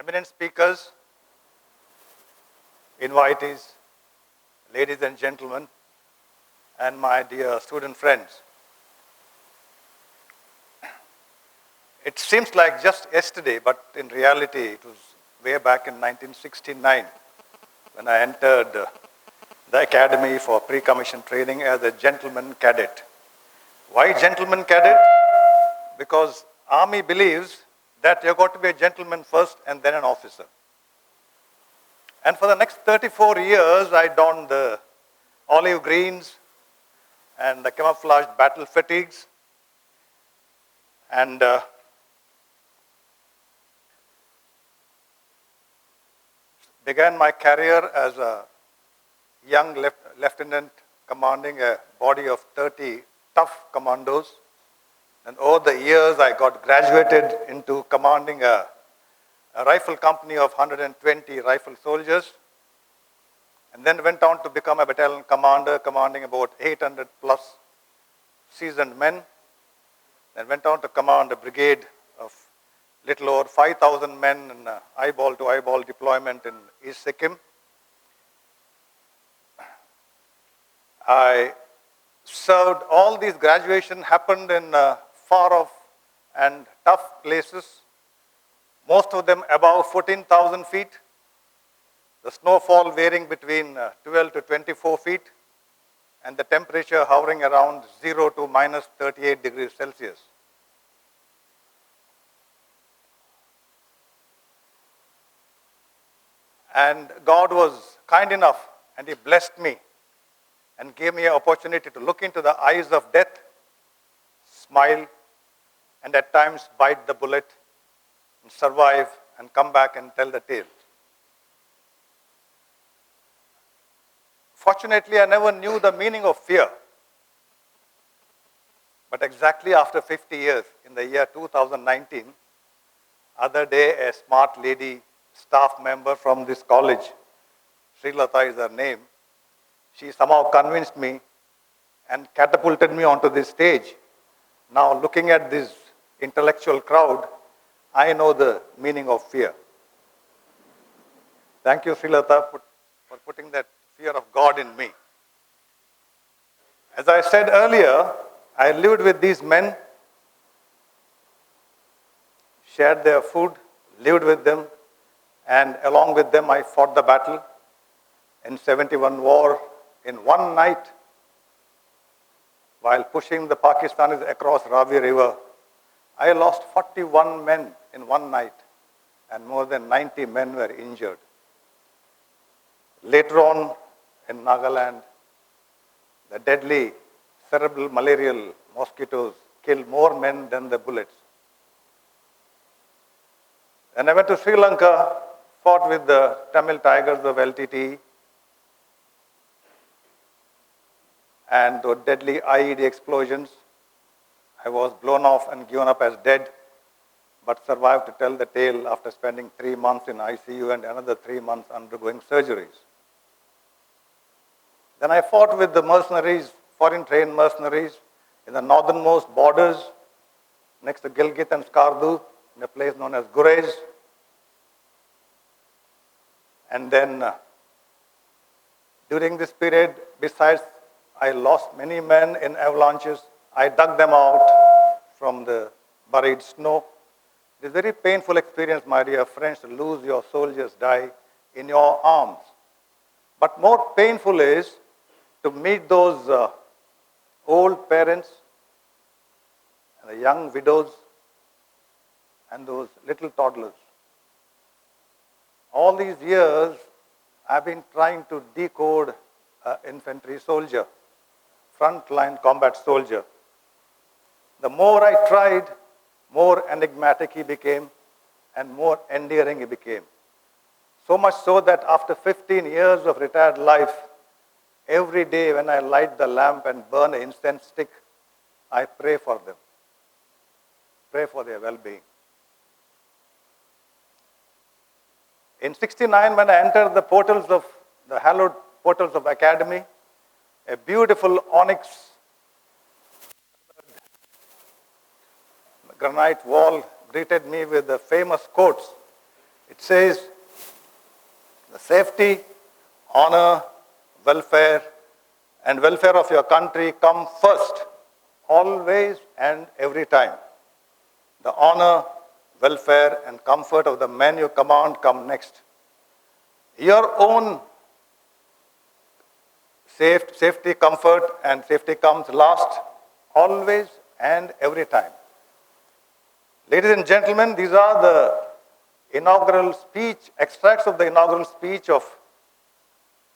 eminent speakers, invitees, ladies and gentlemen, and my dear student friends. It seems like just yesterday, but in reality it was way back in 1969 when I entered the Academy for Pre-Commissioned Training as a gentleman cadet. Why gentleman cadet? Because Army believes that you've got to be a gentleman first and then an officer. And for the next 34 years, I donned the olive greens and the camouflaged battle fatigues and began my career as a young lieutenant commanding a body of 30 tough commandos. And over the years, I got graduated into commanding a rifle company of 120 rifle soldiers, and then went on to become a battalion commander, commanding about 800 plus seasoned men. Then went on to command a brigade of little over 5,000 men in eyeball-to-eyeball deployment in East Sikkim. I served, all these graduation happened in far off and tough places, most of them above 14,000 feet, the snowfall varying between 12 to 24 feet, and the temperature hovering around 0 to minus 38 degrees Celsius. And God was kind enough and He blessed me and gave me an opportunity to look into the eyes of death, smile, and at times bite the bullet and survive and come back and tell the tale. Fortunately, I never knew the meaning of fear. But exactly after 50 years, in the year 2019, other day a smart lady, staff member from this college, Sri Lanka is her name, she somehow convinced me and catapulted me onto this stage. Now looking at this intellectual crowd, I know the meaning of fear. Thank you, Sri Lanka, for putting that fear of God in me. As I said earlier, I lived with these men, shared their food, lived with them, and along with them I fought the battle in 71 war in one night while pushing the Pakistanis across Ravi River. I lost 41 men in one night and more than 90 men were injured. Later on in Nagaland, the deadly cerebral malarial mosquitoes killed more men than the bullets. And I went to Sri Lanka, fought with the Tamil Tigers of LTT, and those deadly IED explosions. I was blown off and given up as dead, but survived to tell the tale after spending 3 months in ICU and another 3 months undergoing surgeries. Then I fought with the mercenaries, foreign trained mercenaries, in the northernmost borders, next to Gilgit and Skardu, in a place known as GUREZ. And then during this period, besides I lost many men in avalanches, I dug them out from the buried snow. It is a very painful experience, my dear friends, to lose your soldiers, die in your arms. But more painful is to meet those old parents and the young widows and those little toddlers. All these years, I've been trying to decode an infantry soldier, frontline combat soldier. The more I tried, more enigmatic he became and more endearing he became. So much so that after 15 years of retired life, every day when I light the lamp and burn an incense stick, I pray for them, pray for their well-being. In 69, when I entered the hallowed portals of Academy, a beautiful onyx granite wall greeted me with the famous quotes It says, the safety, honor, welfare, and welfare of your country come first, always and every time. The honor, welfare, and comfort of the men you command come next. Your own safety, comfort, and safety comes last, always and every time. Ladies and gentlemen, these are the inaugural speech, extracts of the inaugural speech of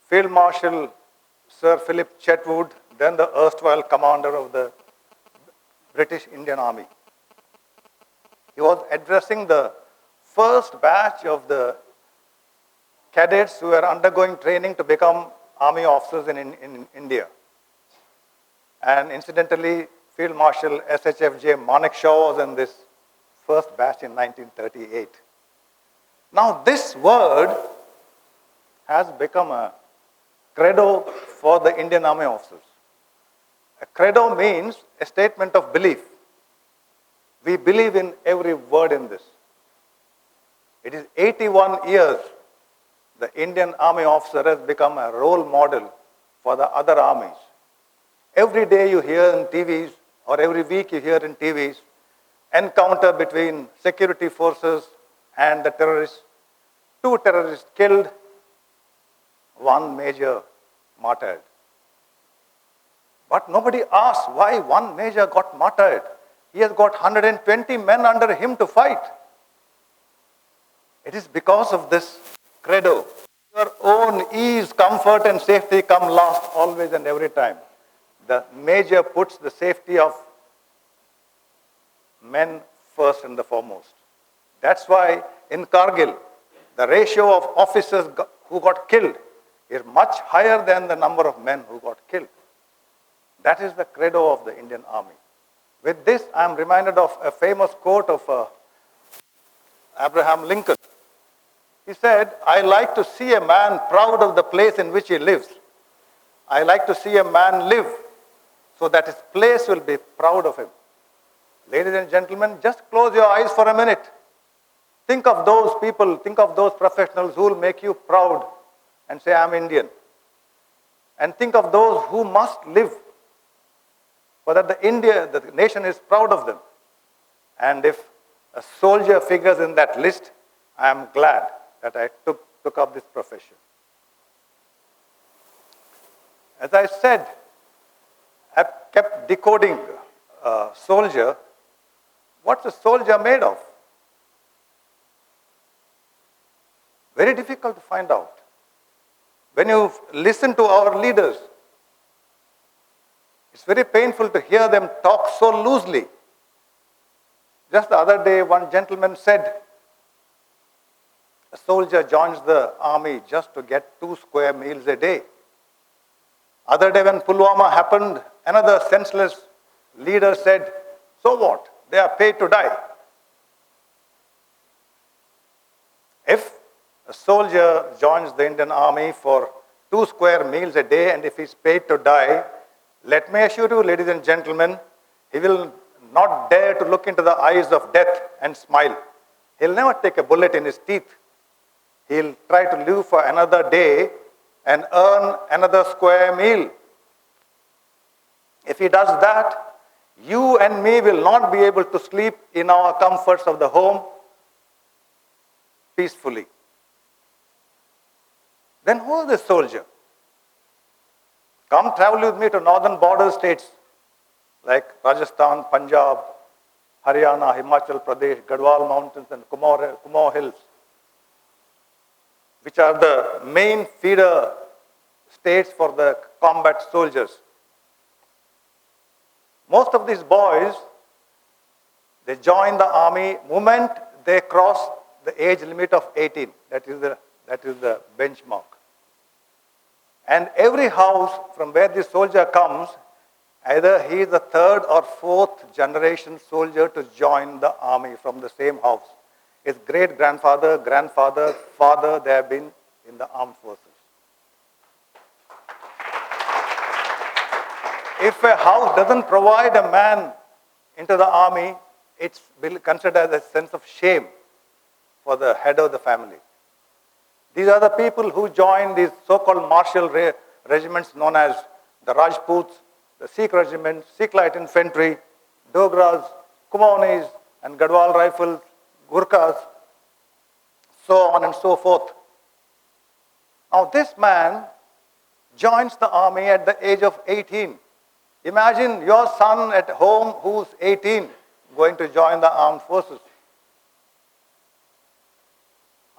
Field Marshal Sir Philip Chetwood, then the erstwhile commander of the British Indian Army. He was addressing the first batch of the cadets who were undergoing training to become army officers in India. And incidentally, Field Marshal SHFJ Manekshaw was in this first batch in 1938. Now this word has become a credo for the Indian Army officers. A credo means a statement of belief. We believe in every word in this. It is 81 years the Indian Army officer has become a role model for the other armies. Every day you hear in TVs, or every week you hear in TVs, encounter between security forces and the terrorists. 2 terrorists killed, 1 major martyred. But nobody asks why 1 major got martyred. He has got 120 men under him to fight. It is because of this credo. Your own ease, comfort, and safety come last always and every time. The major puts the safety of men first and the foremost. That's why in Kargil, the ratio of officers who got killed is much higher than the number of men who got killed. That is the credo of the Indian Army. With this, I am reminded of a famous quote of Abraham Lincoln. He said, I like to see a man proud of the place in which he lives. I like to see a man live so that his place will be proud of him. Ladies and gentlemen, just close your eyes for a minute. Think of those people, think of those professionals who will make you proud and say, I'm Indian. And think of those who must live so that the nation is proud of them. And if a soldier figures in that list, I am glad that I took up this profession. As I said, I kept decoding soldier. What's a soldier made of? Very difficult to find out. When you listen to our leaders, it's very painful to hear them talk so loosely. Just the other day, one gentleman said, a soldier joins the army just to get 2 square meals a day. Other day when Pulwama happened, another senseless leader said, so what? They are paid to die. If a soldier joins the Indian Army for 2 square meals a day and if he is paid to die, let me assure you, ladies and gentlemen, he will not dare to look into the eyes of death and smile. He'll never take a bullet in his teeth. He'll try to live for another day and earn another square meal. If he does that, you and me will not be able to sleep in our comforts of the home peacefully. Then who is this soldier? Come travel with me to northern border states like Rajasthan, Punjab, Haryana, Himachal Pradesh, Gadwal Mountains and Kumaon Hills, which are the main feeder states for the combat soldiers. Most of these boys, they join the army moment they cross the age limit of 18. That is the benchmark. And every house from where the soldier comes, either he is the 3rd or 4th generation soldier to join the army from the same house. His great-grandfather, grandfather, father, they have been in the armed forces. If a house doesn't provide a man into the army, it's considered as a sense of shame. for the head of the family. These are the people who joined these so-called martial regiments known as the Rajputs, the Sikh Regiment, Sikh Light Infantry, Dogras, Kumaonis, and Gadwal Rifles, Gurkhas, so on and so forth. Now this man joins the army at the age of 18. Imagine your son at home who's 18 going to join the armed forces.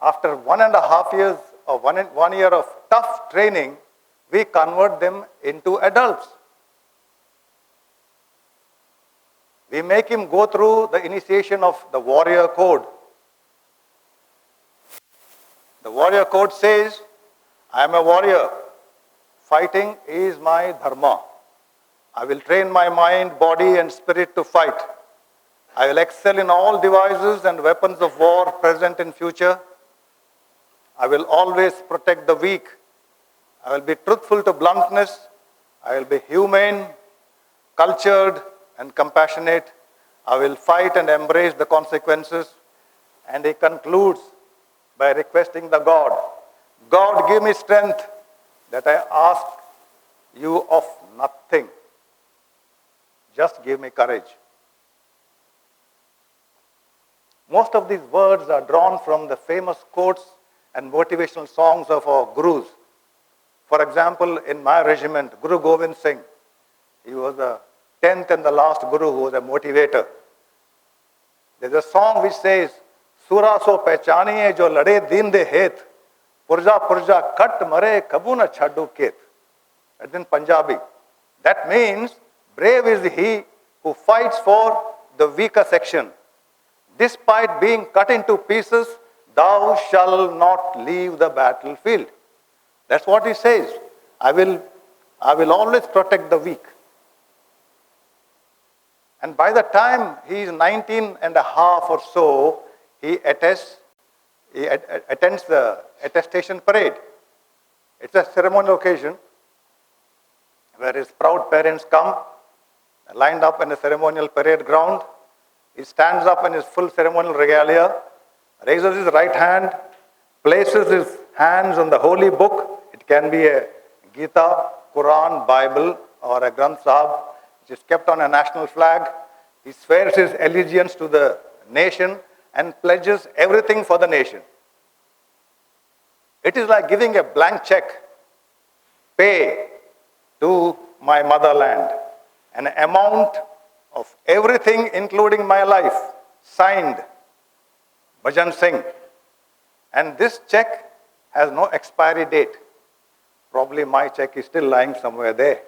After 1.5 years or 1 year of tough training, we convert them into adults. We make him go through the initiation of the warrior code. The warrior code says, I am a warrior. Fighting is my dharma. I will train my mind, body, and spirit to fight. I will excel in all devices and weapons of war, present and future. I will always protect the weak. I will be truthful to bluntness. I will be humane, cultured, and compassionate. I will fight and embrace the consequences. And he concludes by requesting the God, God, give me strength that I ask you of nothing. Just give me courage. Most of these words are drawn from the famous quotes and motivational songs of our gurus. For example, in my regiment, Guru Govind Singh, he was the 10th and the last guru who was a motivator. There's a song which says, Sura so pehchaniye jo lade din de het, purja purja kat mare kabu na chhadu ket. That's in Punjabi. That means, brave is he who fights for the weaker section. Despite being cut into pieces, thou shalt not leave the battlefield. That's what he says. I will always protect the weak. And by the time he is 19 and a half or so, he attends the attestation parade. It's a ceremonial occasion where his proud parents come, lined up in a ceremonial parade ground. He stands up in his full ceremonial regalia, raises his right hand, places his hands on the holy book. It can be a Gita, Quran, Bible, or a Granth Sahib, which is kept on a national flag. He swears his allegiance to the nation and pledges everything for the nation. It is like giving a blank check, pay to my motherland, an amount of everything including my life, signed Bhajan Singh. And this check has no expiry date. Probably my check is still lying somewhere there.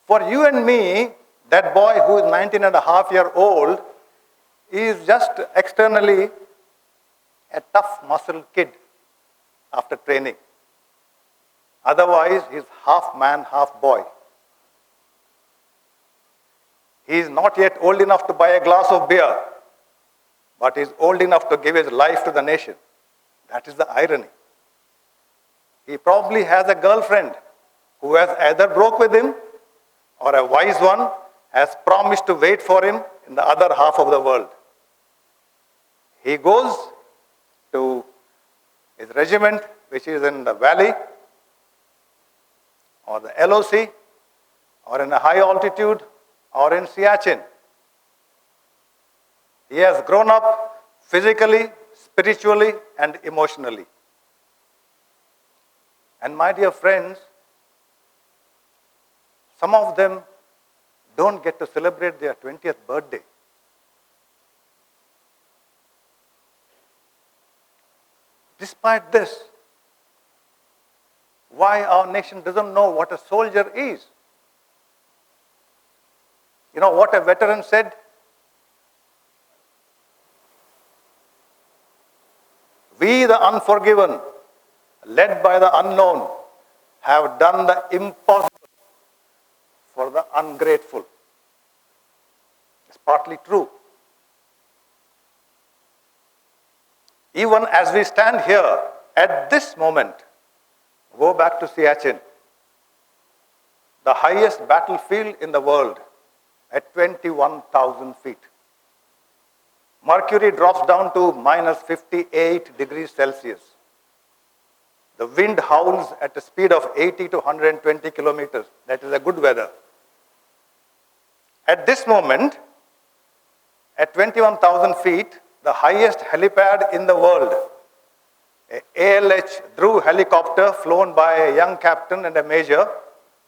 For you and me, that boy who is 19 and a half years old is just externally a tough muscle kid after training. Otherwise, he's half man, half boy. He is not yet old enough to buy a glass of beer, but is old enough to give his life to the nation. That is the irony. He probably has a girlfriend who has either broke with him or a wise one has promised to wait for him in the other half of the world. He goes to his regiment, which is in the valley, or the LOC, or in a high altitude, or in Citation. He has grown up physically, spiritually, and emotionally. And my dear friends, some of them don't get to celebrate their 20th birthday. Despite this, why our nation doesn't know what a soldier is? You know what a veteran said? We, the unforgiven, led by the unknown, have done the impossible for the ungrateful. It's partly true. Even as we stand here at this moment, go back to Citation, the highest battlefield in the world, at 21,000 feet. Mercury drops down to minus 58 degrees Celsius. The wind howls at a speed of 80 to 120 kilometers. That is a good weather. At this moment, at 21,000 feet, the highest helipad in the world, a ALH Dhruv helicopter flown by a young captain and a major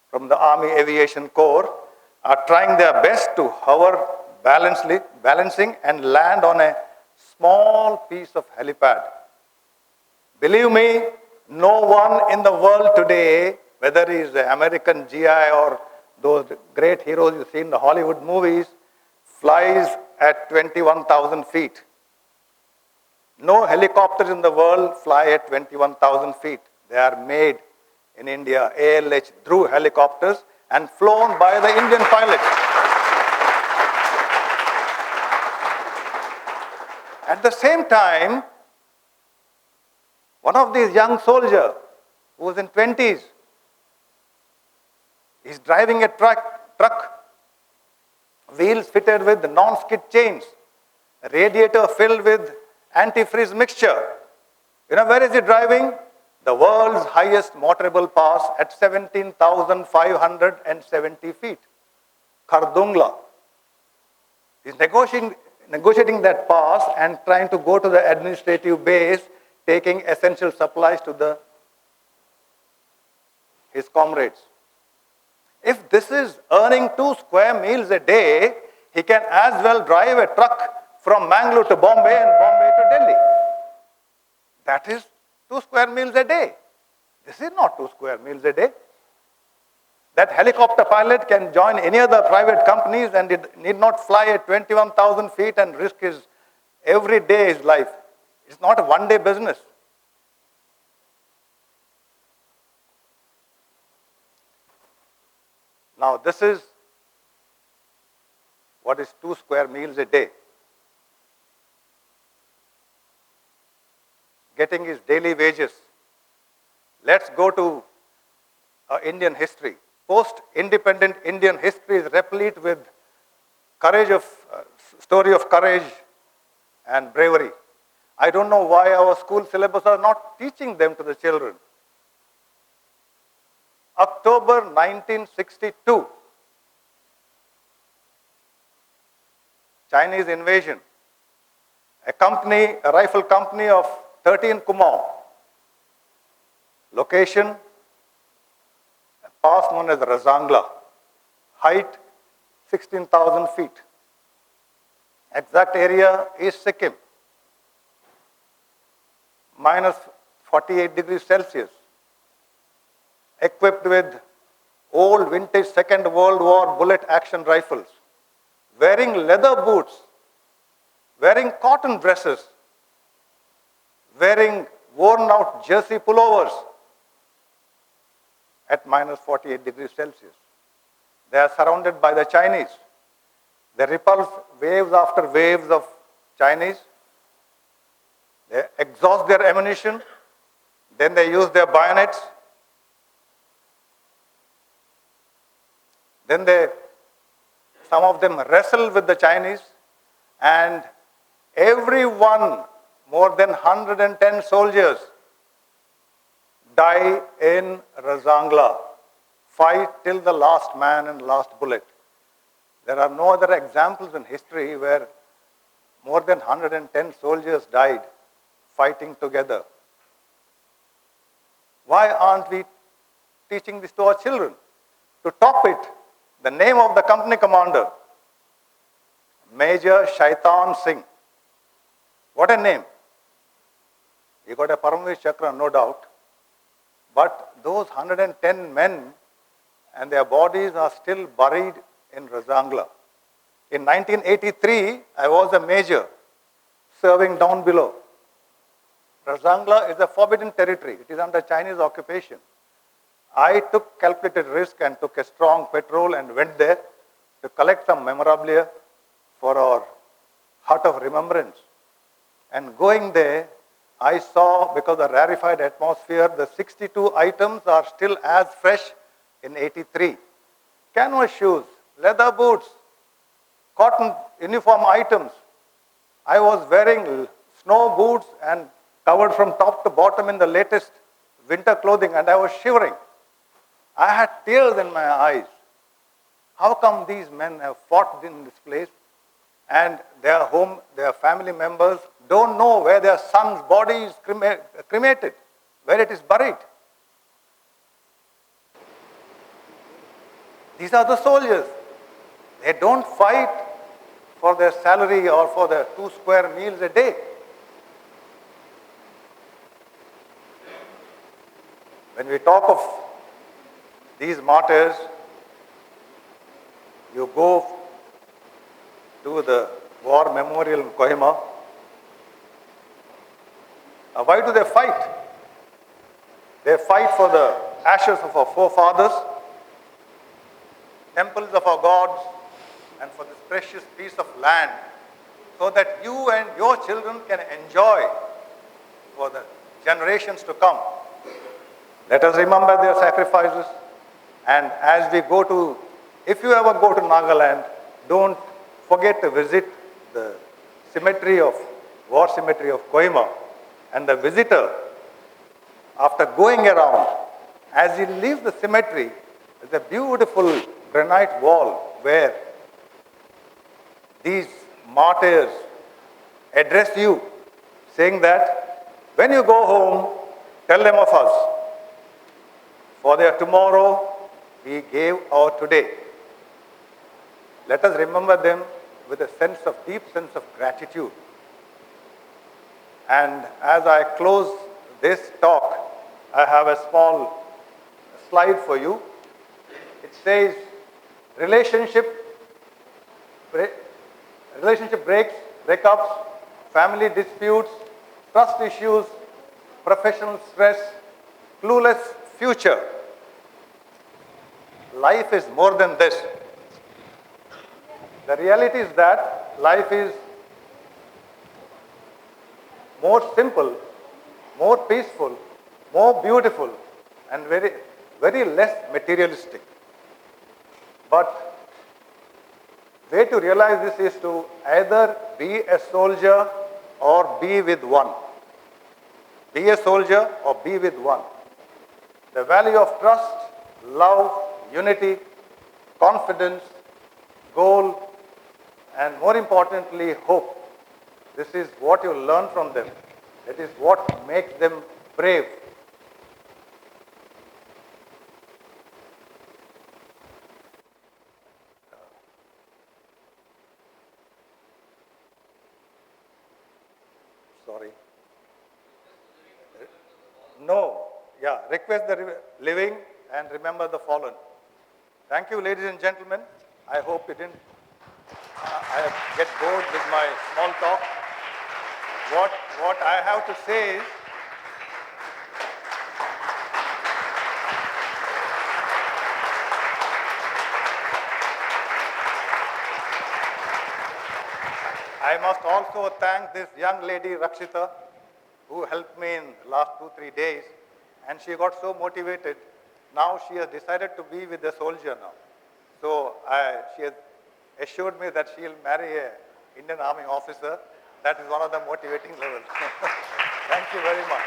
from the Army Aviation Corps, are trying their best to hover balancing and land on a small piece of helipad. Believe me, no one in the world today, whether he is an American GI or those great heroes you see in the Hollywood movies, flies at 21,000 feet. No helicopters in the world fly at 21,000 feet. They are made in India, ALH Dhruv helicopters, and flown by the Indian pilots. At the same time, one of these young soldiers who was in 20s, is driving a truck, wheels fitted with non-skid chains, a radiator filled with antifreeze mixture. You know where is he driving? The world's highest motorable pass at 17,570 feet, Khardungla. He's negotiating that pass and trying to go to the administrative base, taking essential supplies to his comrades. If this is earning 2 square meals a day, he can as well drive a truck from Mangalore to Bombay and Bombay to Delhi. That is 2 square meals a day. This is not 2 square meals a day. That helicopter pilot can join any other private companies and need not fly at 21,000 feet and risk his every day his life. It's not a one-day business. Now this is what is 2 square meals a day. Getting his daily wages. Let's go to Indian history. Post-independent Indian history is replete with story of courage and bravery. I don't know why our school syllabus are not teaching them to the children. October 1962, Chinese invasion. A rifle company of 13 Kumaon. Location, a pass known as Razangla. Height, 16,000 feet. Exact area is Sikkim. Minus 48 degrees Celsius. Equipped with old vintage Second World War bullet action rifles. Wearing leather boots. Wearing cotton dresses. Wearing worn out jersey pullovers at minus 48 degrees Celsius. They are surrounded by the Chinese. They repulse waves after waves of Chinese. They exhaust their ammunition. Then they use their bayonets. Then some of them wrestle with the Chinese, and everyone, more than 110 soldiers, die in Razangla. Fight till the last man and last bullet. There are no other examples in history where more than 110 soldiers died fighting together. Why aren't we teaching this to our children? To top it, the name of the company commander, Major Shaitan Singh. What a name. He got a Paramveer Chakra, no doubt. But those 110 men and their bodies are still buried in Razangla. In 1983, I was a major serving down below. Razangla is a forbidden territory. It is under Chinese occupation. I took calculated risk and took a strong patrol and went there to collect some memorabilia for our hut of remembrance. And going there, I saw, because of the rarefied atmosphere, the 62 items are still as fresh in 83. Canvas shoes, leather boots, cotton uniform items, I was wearing snow boots and covered from top to bottom in the latest winter clothing, and I was shivering. I had tears in my eyes. How come these men have fought in this place and their family members don't know where their son's body is cremated, where it is buried? These are the soldiers. They don't fight for their salary or for their 2 square meals a day. When we talk of these martyrs, you go to the war memorial in Kohima. Why do they fight? They fight for the ashes of our forefathers, temples of our gods, and for this precious piece of land, so that you and your children can enjoy for the generations to come. Let us remember their sacrifices, and as we go to, if you ever go to Nagaland, don't forget to visit the war cemetery of Kohima. And the visitor, after going around, as he leaves the cemetery, there's a beautiful granite wall where these martyrs address you, saying that when you go home, tell them of us. For their tomorrow, we gave our today. Let us remember them with a deep sense of gratitude. And as I close this talk, I have a small slide for you. It says, relationship breakups, family disputes, trust issues, professional stress, clueless future. Life is more than this. The reality is that life is more simple, more peaceful, more beautiful, and very, very less materialistic. But way to realize this is to either be a soldier or be with one. Be a soldier or be with one. The value of trust, love, unity, confidence, goal, and more importantly, hope. This is what you learn from them. It is what makes them brave. Sorry. No. Yeah, request the living and remember the fallen. Thank you, ladies and gentlemen. I hope you didn't get bored with my small talk. What I have to say is, I must also thank this young lady, Rakshita, who helped me in the last 2-3 days, and she got so motivated. Now she has decided to be with a soldier now. So she has assured me that she will marry an Indian Army officer. That is one of the motivating levels. Thank you very much.